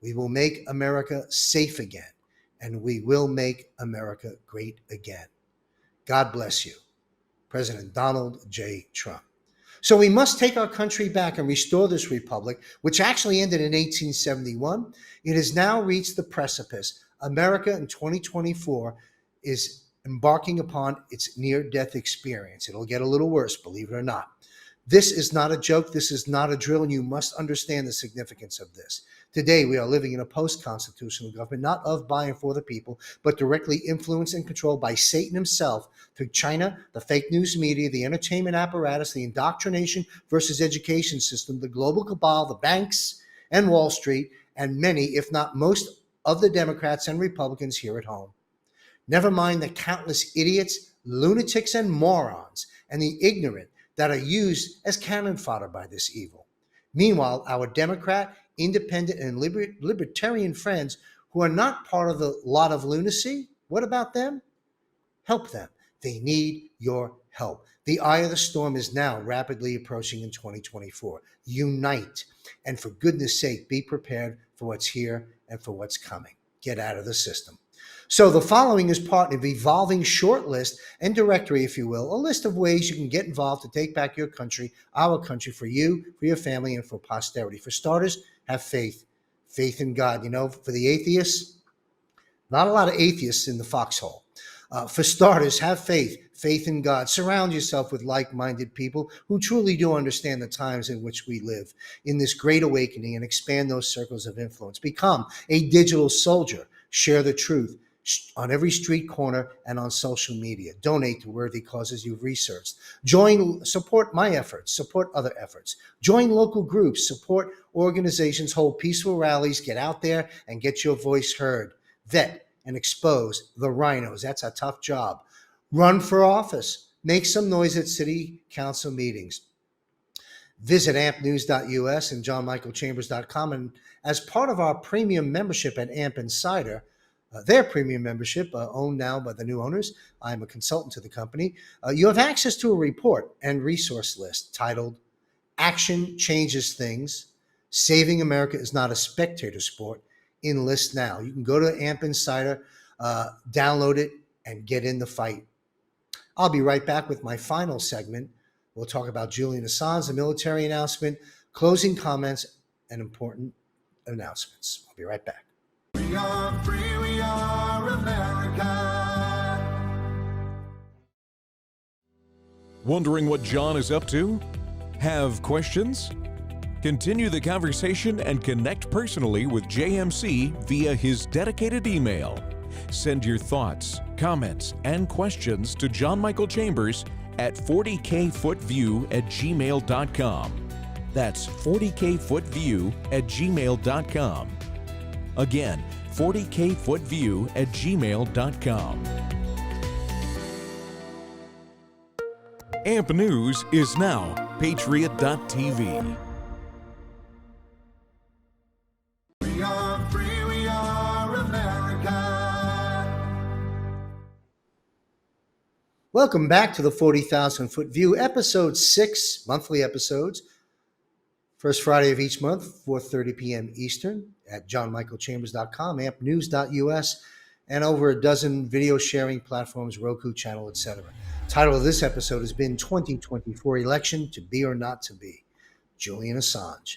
We will make America safe again. And we will make America great again. God bless you. President Donald J. Trump. So we must take our country back and restore this republic, which actually ended in 1871. It has now reached the precipice. America in 2024 is embarking upon its near-death experience. It'll get a little worse, believe it or not. This is not a joke. This is not a drill, and you must understand the significance of this. Today, we are living in a post-constitutional government, not of, by, and for the people, but directly influenced and controlled by Satan himself through China, the fake news media, the entertainment apparatus, the indoctrination versus education system, the global cabal, the banks, and Wall Street, and many, if not most, of the Democrats and Republicans here at home. Never mind the countless idiots, lunatics, and morons, and the ignorant that are used as cannon fodder by this evil. Meanwhile, our Democrat, independent, and libertarian friends who are not part of the lot of lunacy, what about them? Help them. They need your help. The eye of the storm is now rapidly approaching in 2024. Unite. And for goodness sake, be prepared for what's here and for what's coming. Get out of the system. So the following is part of an evolving short list and directory, if you will, a list of ways you can get involved to take back your country, our country, for you, for your family, and for posterity. For starters, have faith. Faith in God. You know, for the atheists, not a lot of atheists in the foxhole. For starters, have faith. Faith in God. Surround yourself with like-minded people who truly do understand the times in which we live in this great awakening, and expand those circles of influence. Become a digital soldier. Share the truth on every street corner and on social media. Donate to worthy causes you've researched. Support my efforts, support other efforts. Join local groups, support organizations, hold peaceful rallies, get out there and get your voice heard. Vet and expose the rhinos. That's a tough job. Run for office. Make some noise at city council meetings. Visit ampnews.us and johnmichaelchambers.com. And as part of our premium membership at AMP Insider, their premium membership, owned now by the new owners, I'm a consultant to the company, you have access to a report and resource list titled Action Changes Things. Saving America is not a spectator sport. Enlist now. You can go to AMP Insider, download it, and get in the fight. I'll be right back with my final segment. We'll talk about Julian Assange, the military announcement, closing comments, and important announcements. I'll be right back. We are free, we are America. Wondering what John is up to? Have questions? Continue the conversation and connect personally with JMC via his dedicated email. Send your thoughts, comments, and questions to John Michael Chambers at 40kfootview@gmail.com. That's 40kfootview@gmail.com. Again, 40kfootview@gmail.com. AMP News is now Patriot.tv. We are free, we are America. Welcome back to the 40,000 Foot View, episode 6, monthly episodes First Friday of each month, 4:30 p.m. Eastern at johnmichaelchambers.com, ampnews.us, and over a dozen video sharing platforms, Roku channel, etc. Title of this episode has been 2024 Election to Be or Not to Be. Julian Assange.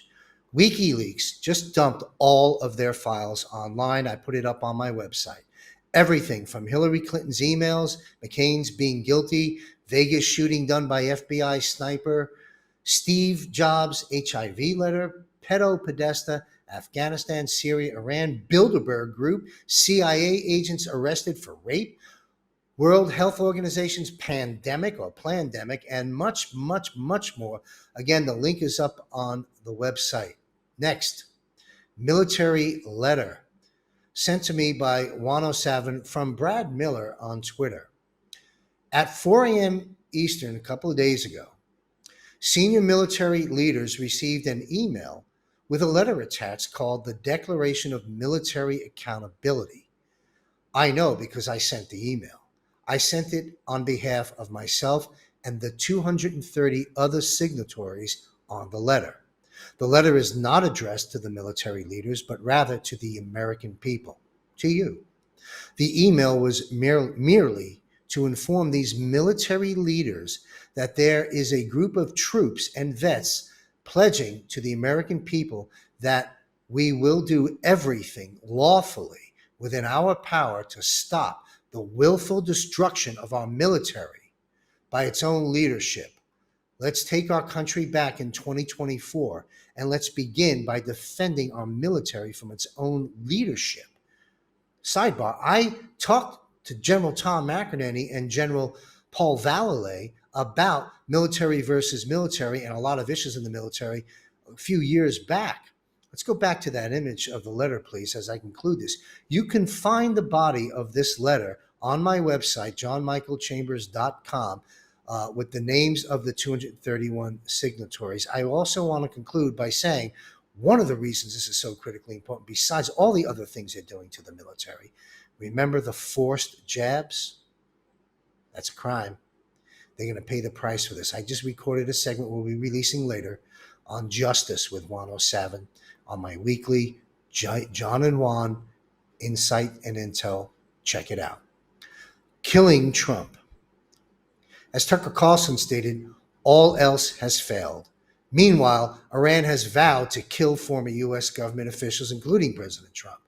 WikiLeaks just dumped all of their files online. I put it up on my website. Everything from Hillary Clinton's emails, McCain's being guilty, Vegas shooting done by FBI sniper, Steve Jobs' HIV letter, pedo Podesta, Afghanistan, Syria, Iran, Bilderberg Group, CIA agents arrested for rape, World Health Organization's pandemic or plandemic, and much, much, much more. Again, the link is up on the website. Next, military letter sent to me by 107 from Brad Miller on Twitter. At 4 a.m. Eastern a couple of days ago, senior military leaders received an email with a letter attached called the Declaration of Military Accountability. I know because I sent the email. I sent it on behalf of myself and the 230 other signatories on the letter. The letter is not addressed to the military leaders, but rather to the American people, to you. The email was merely to inform these military leaders that there is a group of troops and vets pledging to the American people that we will do everything lawfully within our power to stop the willful destruction of our military by its own leadership. Let's take our country back in 2024, and let's begin by defending our military from its own leadership. Sidebar, I talked to General Tom McInerney and General Paul Vallely about military versus military and a lot of issues in the military a few years back. Let's go back to that image of the letter, please, as I conclude this. You can find the body of this letter on my website, johnmichaelchambers.com, with the names of the 231 signatories. I also want to conclude by saying one of the reasons this is so critically important, besides all the other things they're doing to the military, remember the forced jabs? That's a crime. They're going to pay the price for this. I just recorded a segment we'll be releasing later on justice with 107 on my weekly John and Juan Insight and Intel. Check it out. Killing Trump. As Tucker Carlson stated, all else has failed. Meanwhile, Iran has vowed to kill former U.S. government officials, including President Trump.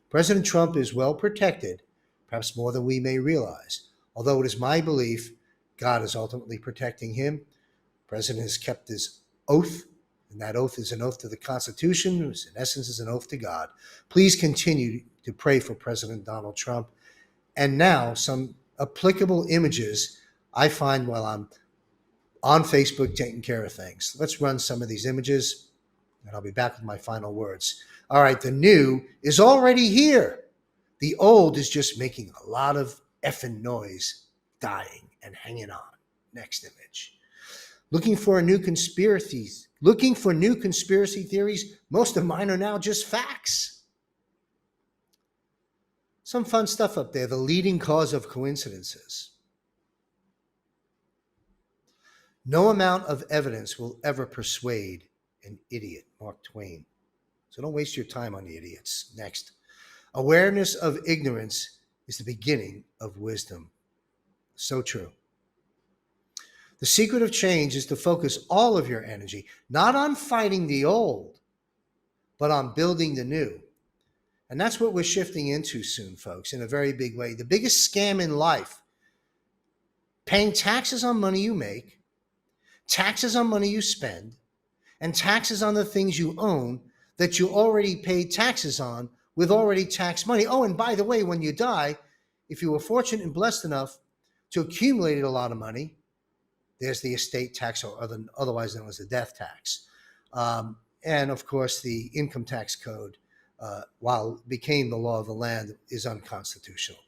President Trump is well protected, perhaps more than we may realize. Although it is my belief God is ultimately protecting him. The president has kept his oath, and that oath is an oath to the Constitution, which in essence is an oath to God. Please continue to pray for President Donald Trump. And now some applicable images I find while I'm on Facebook taking care of things. Let's run some of these images, and I'll be back with my final words. All right, the new is already here. The old is just making a lot of effing noise, dying and hanging on. Next image. Looking for new conspiracy theories? Most of mine are now just facts. Some fun stuff up there. The leading cause of coincidences. No amount of evidence will ever persuade an idiot, Mark Twain. So don't waste your time on the idiots. Next. Awareness of ignorance is the beginning of wisdom. So true. The secret of change is to focus all of your energy, not on fighting the old, but on building the new. And that's what we're shifting into soon, folks, in a very big way. The biggest scam in life, paying taxes on money you make, taxes on money you spend, and taxes on the things you own that you already paid taxes on with already taxed money. Oh, and by the way, when you die, if you were fortunate and blessed enough to accumulate a lot of money, there's the estate tax, or otherwise known as the death tax. And of course, the income tax code, while it became the law of the land, is unconstitutional.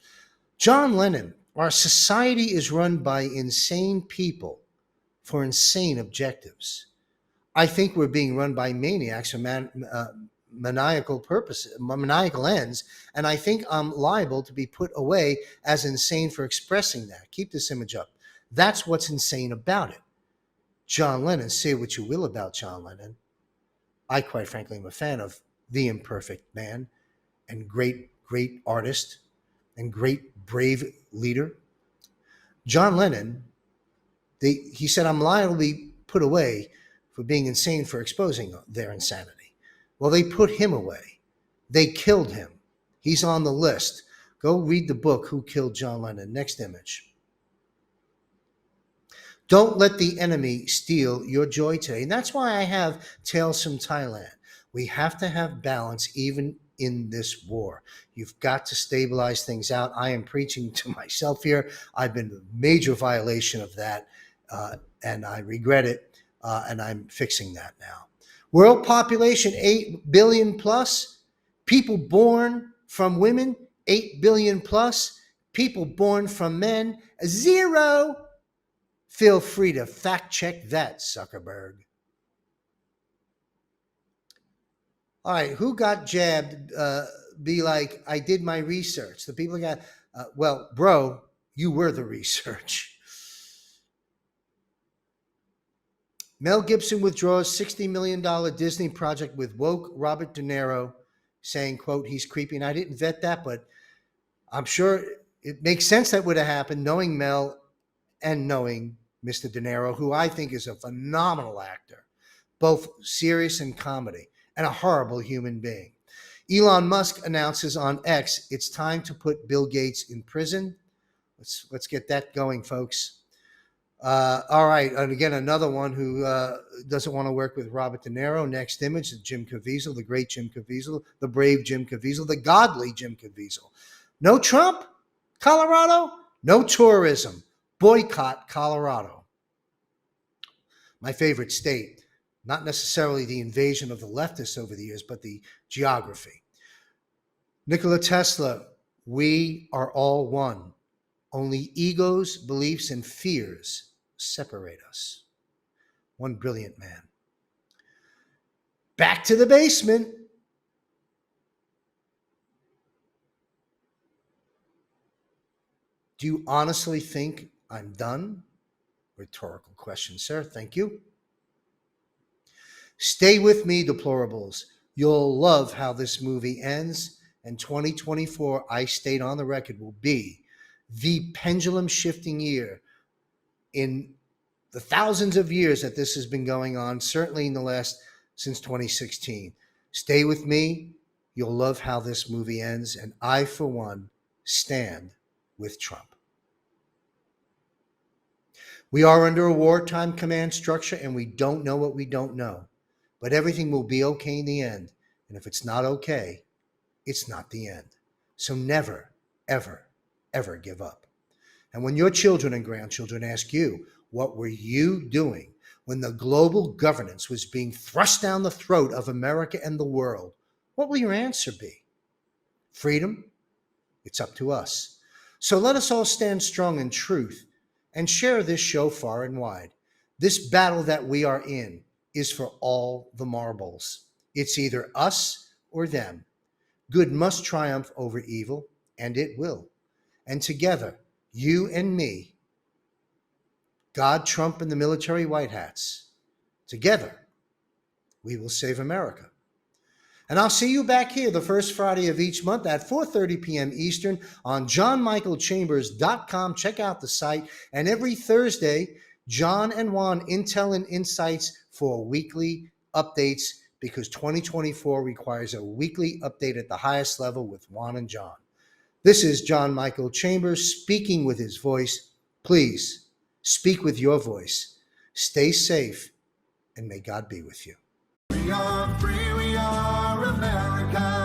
John Lennon, our society is run by insane people for insane objectives. I think we're being run by maniacs for maniacal purposes, maniacal ends, and I think I'm liable to be put away as insane for expressing that. Keep this image up. That's what's insane about it. John Lennon, say what you will about John Lennon. I quite frankly am a fan of the imperfect man and great artist and great brave leader. John Lennon, he said, I'm liable to be put away for being insane for exposing their insanity. Well, they put him away. They killed him. He's on the list. Go read the book, Who Killed John Lennon. Next image. Don't let the enemy steal your joy today. And that's why I have Tales from Thailand. We have to have balance even in this war. You've got to stabilize things out. I am preaching to myself here. I've been a major violation of that, and I regret it, and I'm fixing that now. World population, 8 billion plus. People born from women, 8 billion plus. People born from men, 0. Feel free to fact check that, Zuckerberg. All right, who got jabbed? Be like, I did my research. The people got, well, bro, you were the research. Mel Gibson withdraws $60 million Disney project with woke Robert De Niro, saying, quote, he's creepy. And I didn't vet that, but I'm sure it makes sense that would have happened, knowing Mel and knowing Mr. De Niro, who I think is a phenomenal actor, both serious and comedy, and a horrible human being. Elon Musk announces on X, it's time to put Bill Gates in prison. Let's get that going, folks. All right, and again, another one who doesn't want to work with Robert De Niro. Next image is Jim Caviezel, the great Jim Caviezel, the brave Jim Caviezel, the godly Jim Caviezel. No Trump, Colorado, no tourism. Boycott Colorado. My favorite state, not necessarily the invasion of the leftists over the years, but the geography. Nikola Tesla, we are all one. Only egos, beliefs, and fears separate us. One brilliant man. Back to the basement. Do you honestly think I'm done? Rhetorical question, sir. Thank you. Stay with me, deplorables. You'll love how this movie ends. And 2024, I state on the record, will be the pendulum shifting year in the thousands of years that this has been going on, certainly in the last, since 2016. Stay with me. You'll love how this movie ends. And I, for one, stand with Trump. We are under a wartime command structure, and we don't know what we don't know. But everything will be okay in the end. And if it's not okay, it's not the end. So never, ever, ever give up. And when your children and grandchildren ask you, what were you doing when the global governance was being thrust down the throat of America and the world, what will your answer be? Freedom? It's up to us. So let us all stand strong in truth and share this show far and wide. This battle that we are in is for all the marbles. It's either us or them. Good must triumph over evil, and it will. And together, you and me, God, Trump, and the military white hats, together, we will save America. And I'll see you back here the first Friday of each month at 4:30 p.m. Eastern on johnmichaelchambers.com. Check out the site. And every Thursday, John and Juan Intel and Insights for weekly updates, because 2024 requires a weekly update at the highest level with Juan and John. This is John Michael Chambers speaking with his voice. Please speak with your voice. Stay safe, and may God be with you. We are free, we are America.